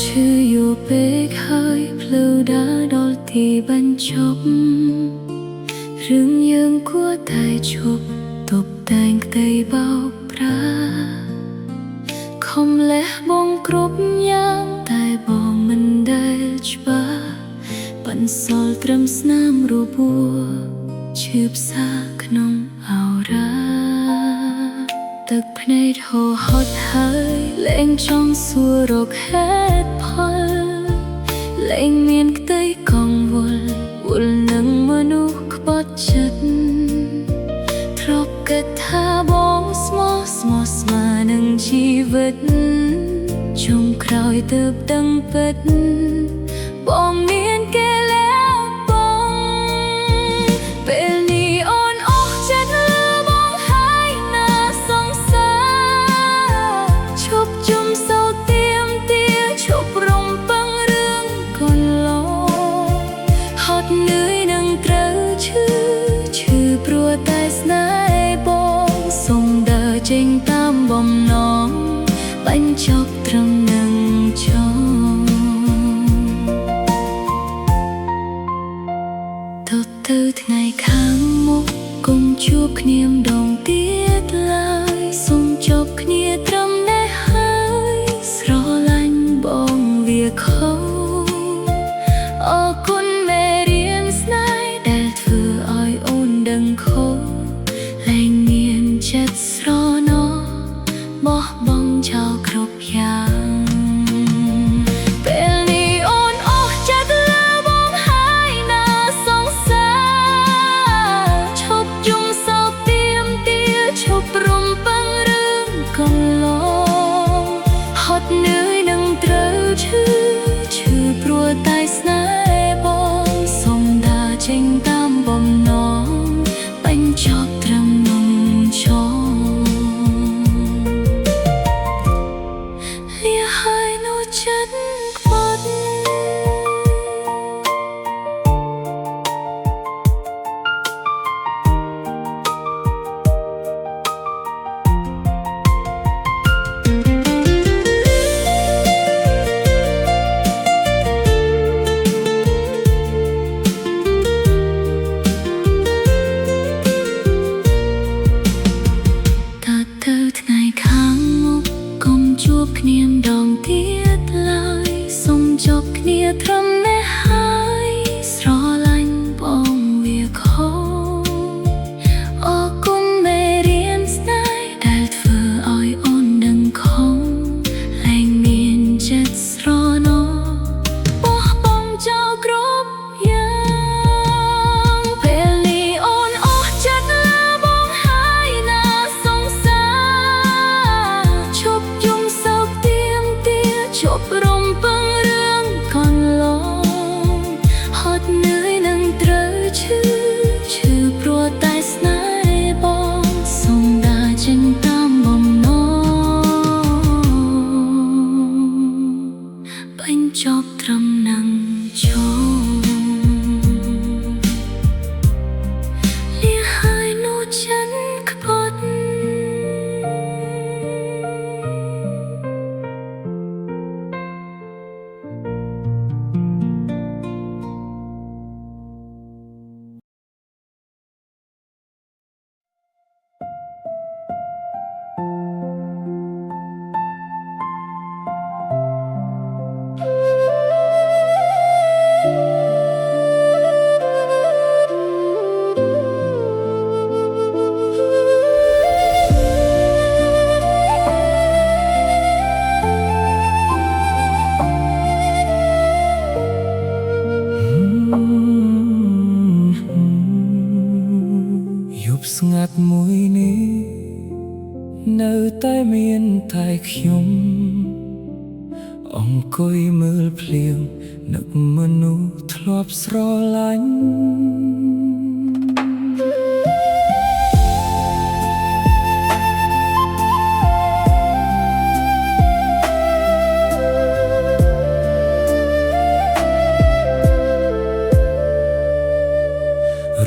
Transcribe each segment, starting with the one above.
ឈឺយូរពេកហើយផ្លូវដើរដល់ទីបញ្ចប់រឿងយើងគួរតែជប់តុបតែងក្តីបោកប្រាខំលះបង់គ្រប់យ៉ាងតែបងមិនដែលច្បាស់បន្សល់ត្រឹមស្នាមរបួសឈឺផ្សាក្នុងអោរាទឹកភ្នែកហូរហត់ហើយលែងចង់សួររកហេតុផលលែងមានក្តីកង្វល់វល់នឹងមនុស្សក្បត់ចិត្តធ្លាប់គិតថាបងស្មោះស្ម័គ្រនឹងជីវិតចុងក្រោយទើបដឹងពិតបងមានគេแล้วបងពេលនេះអូនអស់ចិត្តលើបងហើយណាសង្សារឈប់ជុំសោទៀមទាឈប់រំពឹងរឿងកន្លងហត់នឿយនឹងត្រូវឈឺព្រោះតែស្នេហ៍បងសុំដើរចេញតាមបំណងបញ្ចប់ត្រឹមនឹងចងទៅថ្ងៃខាងមុខកុំជួបគ្នាម្ដងទៀតឡើយសូមចប់គ្នាត្រឹមនេះហើយស្រឡាញ់បងវាខុសអរគុណមេរៀនស្នេហ៍ដែលធ្វើឲ្យអូនដឹងខុសលែងមានចិត្តស្រណោះបោះបង់ចោលគ្រប់យ៉ាងនឿយនឹងត្រូវឈឺព្រោះតែស្នេហ៍បងសុំដើរចេញតាមបំណងបញ្ចប់ត្រឹមនឹងចងលាហើយនោះចិត្តខ្វាត់ជួបគ្នាម្ដងទៀតឡើយសូមចប់គ្នាត្រឹមនេះហើយស្រឡាញ់បងវាខុសអរគុណមេរៀនស្នេហ៍ដែលធ្វើឲ្យអូនដឹងខុសលែងមានចិត្តស្រណោះបោះបង់ចោលគ្រប់យ៉ាងពេលនេះអូនអស់ចិត្តលើបងហើយណាសង្សារឈប់ជប់រំពឹងរឿងកន្លងហត់នឿយនឹងត្រូវឈឺព្រោះតែស្នេហ៍បងសុំដើរចេញតាមបំណងបញ្ចប់ត្រឹមនឹងចងលាហើយនោះចិត្តខ្វាត់ស្ងាត់មួយនេះនៅតែមានតែខ្ញុំអង្គុយមើលភ្លៀងនឹកមនុស្សធ្លាប់ស្រឡាញ់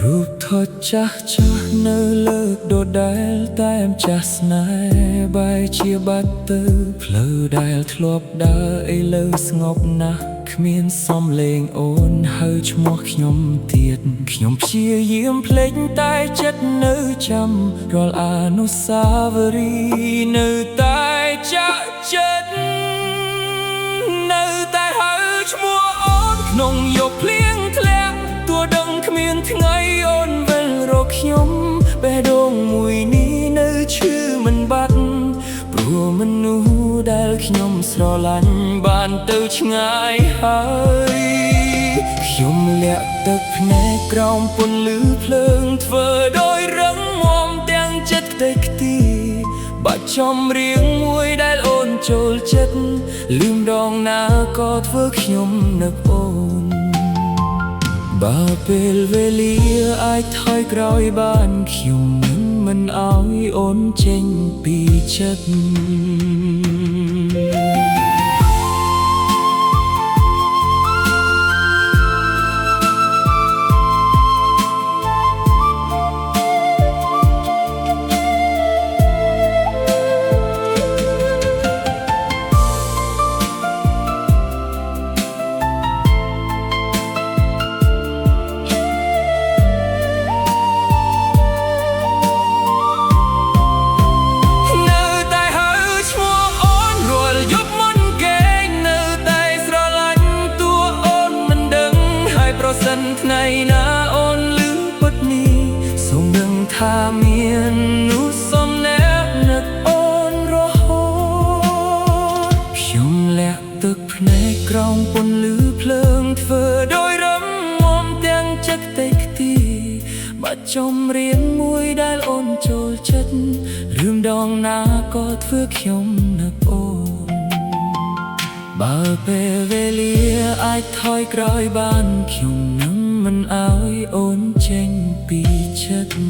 រូបថ ខូចចាស់ចាស់នៅលើកដដែលតែមចាស់ស្នេហ៍បែរជាបាត់ទៅផ្លូវដែលធ្លាប់ដើរឥឡូវស្ងប់ណាស់គ្មានសំឡេងអូនហៅឈ្មោះខ្ញុំទៀតខ្ញុំព្យាយាមភ្លេចតែចិត្តនៅចាំរាល់អនុស្សាវរីយ៍នៅតែចាក់ចិត្តនៅតែហៅឈ្មោះអូនក្នុងយប់ភ្លៀងធ្លាក់ទោះដឹងគ្មានថ្ងៃអូនវិលរកខ្ញុំបេះដូងមួយនេះនៅឈឺមិនបាត់ព្រោះមនុស្សដែលខ្ញុំស្រឡាញ់បានទៅឆ្ងាយហើយខ្ញុំលាក់ទឹកភ្នែកក្រោមពន្លឺភ្លើងធ្វើដោយរឹងមាំទាំងចិត្តខ្ទេចខ្ទីបាច់ចំរៀងមួយដែលអូនចូលចិត្តលឺម្ដងណាក៏ធ្វើខ្ញុំនឹកអូនបើពេលវេលាអាចថយក្រោយបានខ្ញុំនឹងមិនឲ្យអូនចេញពីចិត្តថ្ងៃណាអូនលឺពិតនេះសូមដឹងថាមាននោះសំណាក់នឹកអូនរហូតខ្ញុំលាក់ទឹកភ្នែកក្រោមពន្លឺភ្លើងធ្វើដោយរឹងមាំទាំងចិត្តខ្ទេចខ្ទីបាច់ចំរៀងមួយដែលអូនចូលចិត្តរឿងដងណាក៏ធ្វើខ្ញុំនឹកអូនបើពេលវេលាអាចថយក្រោយបានខ្ញុំនឹងមិនឲ្យអូនចេញពីចិត្ត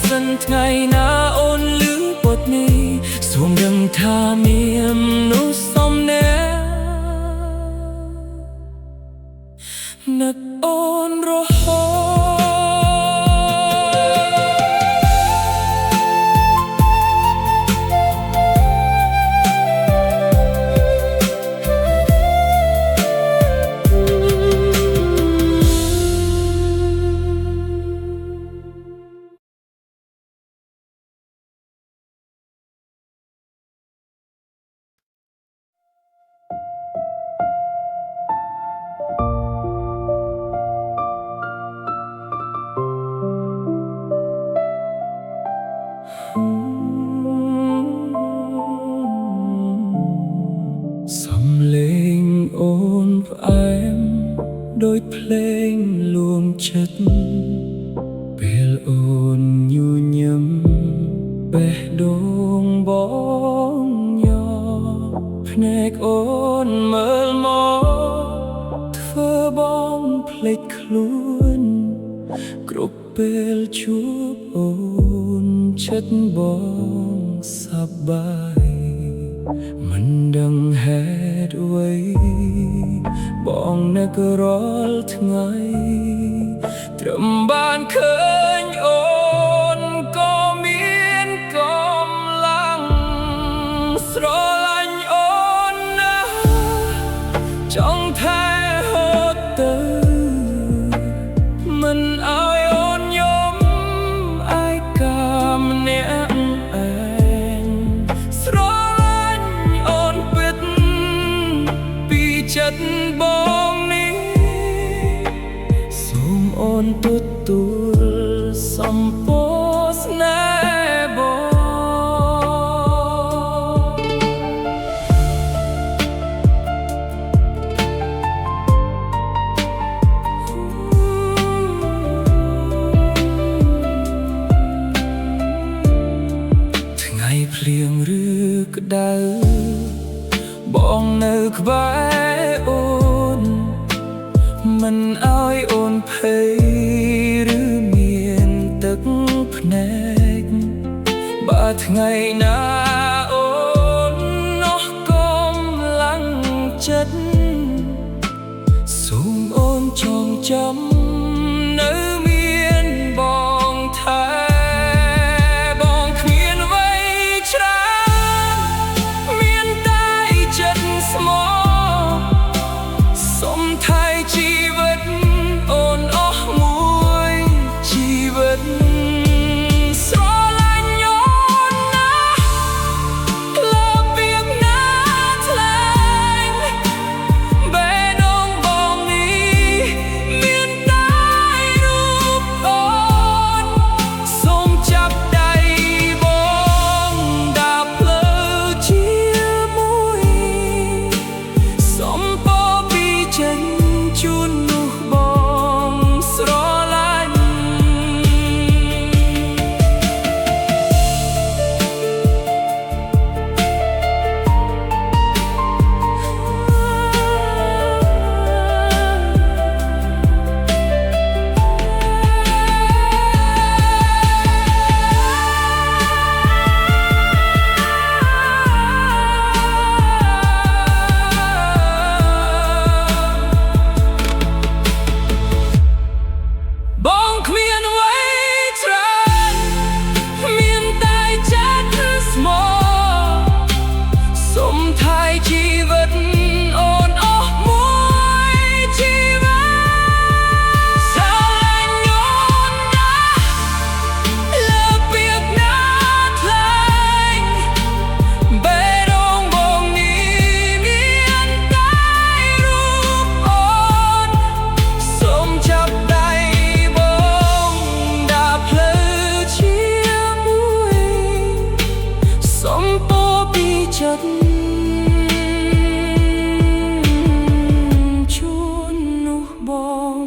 សិនថ្ងៃណាអូនលឺបទនេះសូមដឹងថាមាននោះសំណាក់នឹកអូនរហូតសំឡេងអូនផ្អែមដូចភ្លេងលួងចិត្តពេលអូនញញឹមបេះដូងបងញ័រភ្នែកអូនមើលមកធ្វើបងភ្លេចខ្លួនគ្រប់ពេលជួបអូនចិត្តបងសប្បាយមិនដឹងហេតុអ្វីបងនឹករាល់ថ្ងៃត្រឹមបានឃើញអូនក៏មានកម្លាំងស្រឡាញ់អូនណាស់ចង់ថែហូតទៅមិនឲ្យអូនយំឯកាម្នាក់ឯងស្រឡាញ់អូនពិតពីចិត្តបងនេះសូមអូនទទួលសំពរស្នេហ៍បង បងនៅក្បែរអូនមិនឲ្យអូនភ័យឬមានទឹកភ្នែកបើថ្ងៃណាអូននោះកំឡាំងចិត្តសូមអូនចងចាំនៅមានបងថែបងគ្មានអ្វីច្រើនមានតែចិត្តស្មោះសុំថែជីវិតអូនអស់មួយជីវិតស្រឡាញ់អូនណាលើពីណាថ្លែងបេះដូងបងនេះមានតែរូបអូនសូមចាប់ដៃបងដើរផ្លូវជាមួយសូមពរពីចេញជូននោះបងស្រឡាញ់បងគ្មានអ្វីច្រើនមានតែចិត្តស្មោះសុំថែជីវិតអូនអស់មួយជីវិតស្រឡាញ់អូនណាលើពីណាថ្លែងបេះដូងបងនេះមានតែរូបអូនសូមចាប់ដៃបងដើរផ្លូវជាមួយសូមពរពីចិត្តជូននោះបង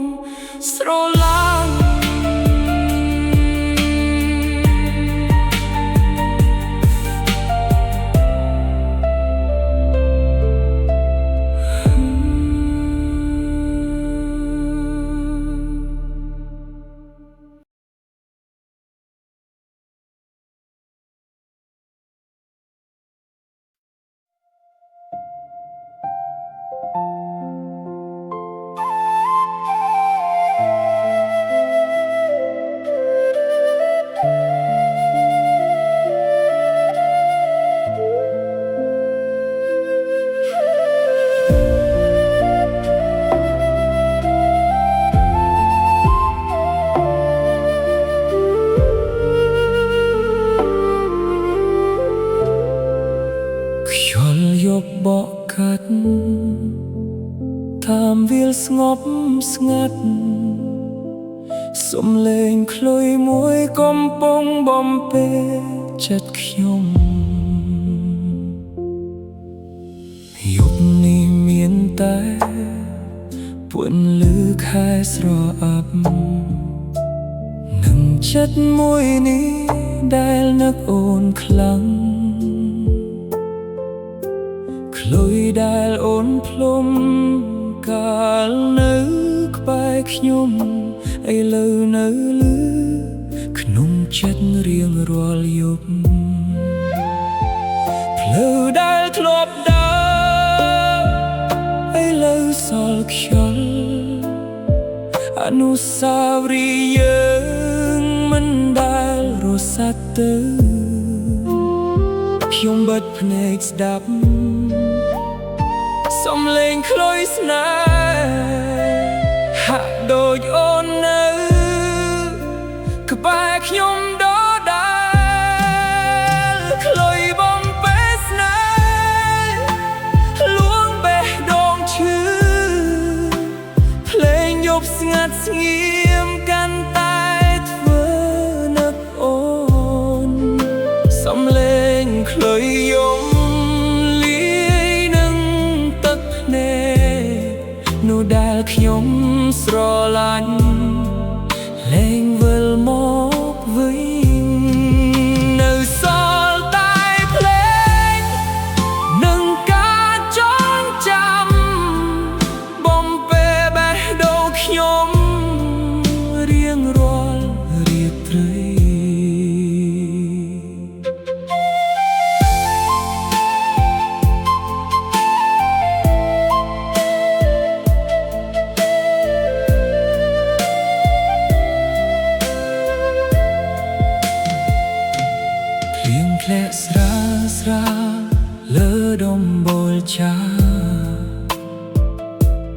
ស្រឡាញ់ខ្យល់យកបក់កាត់តាមវាលស្ងប់ស្ងាត់សំឡេងខ្លុយមួយកំពុងបំពេចិត្តខ្ញុំយប់នេះមានតែពន្លឺខែស្រអាប់នឹងចិត្តមួយនេះដែលនឹកអូនខ្លាំងខ្លុយដែលអូនផ្លុំកាលនៅក្បែរខ្ញុំឥឡូវនៅលឺក្នុងចិត្តរៀងរាល់យប់ផ្លូវដែលធ្លាប់ដើរឥឡូវសល់ខ្យល់អនុស្សាវរីយ៍យើងមិនដែលរសាត់ទៅខ្ញុំបិទភ្នែកស្ដាប់សំឡេងខ្លុយស្នេហ៍ហាក់ដូចអូននៅក្បែរខ្ញុំដដែលខ្លុយបំពេស្នេហ៍លួងបេះដូងឈឺភ្លេងយប់ស្ងាត់ស្ងៀមកាន់តែធ្វើនឹកអូនសំឡេងខ្លុយយំនោះដែលខ្ញុំស្រឡាញ់លែងវិលមកវិញនៅសល់តែភ្លេង ខ្ញុំបូលចា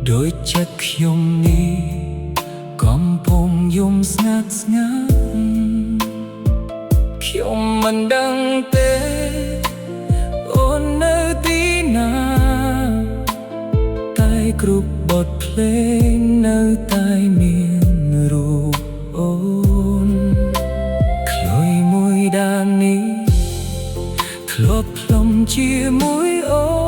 ដោយចិត្តខ្ញុំនេះកំពុងយំស្ងាត់ស្ងាត់ខ្ញុំមិនដឹងទេអូននៅទីណាតែគ្រប់បទភ្លេងនៅតែមានរូបអូនខ្លុយមួយដាននេះធ្លាប់ផ្លុំជាមួយអូ